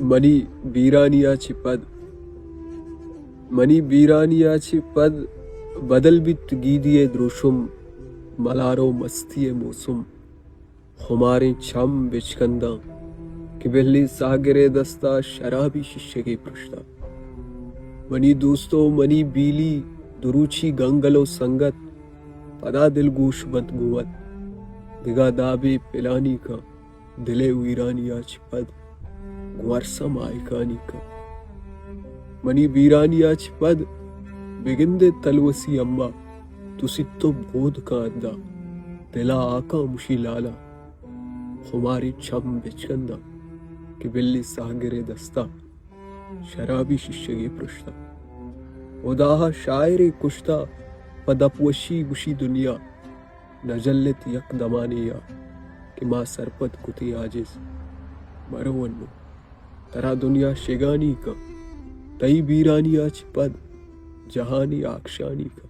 money बीरानियाची पद money बीरानियाची पद बदलबित गीदिये द्रुशुम मलारो मस्तिये मोसुम खुमारे छम बिचकंदा किबेली सागरे दस्ता शराबी शिष्य के पृष्ठा मनी दोस्तों मनी बीली दुरुची गंगलो संगत पदा दिल गूश मत गुवत बिगा दाबे पिलानी का दिले वीरानियाची पद गुवारसम आयकानी का मनी बीरानियाची पद बिगिंदे तलवसी अम्मा तुसित्तो बोध का अद्दा दिला आका मुशी लाला खुमारी छम बिचकंदा कि बिल्ली सागिरे दस्ता शराबी शिष्य गे पृष्ठा उदाहा शायरे कुश्ता पदपवशी बुशी दुनिया नजल्लित यक दमानिया कि माँ सरपत कुती आजिज मरवन्नु तरा दुनिया शिगानी का तई बीरानियाची पद जहानी आक्षानी का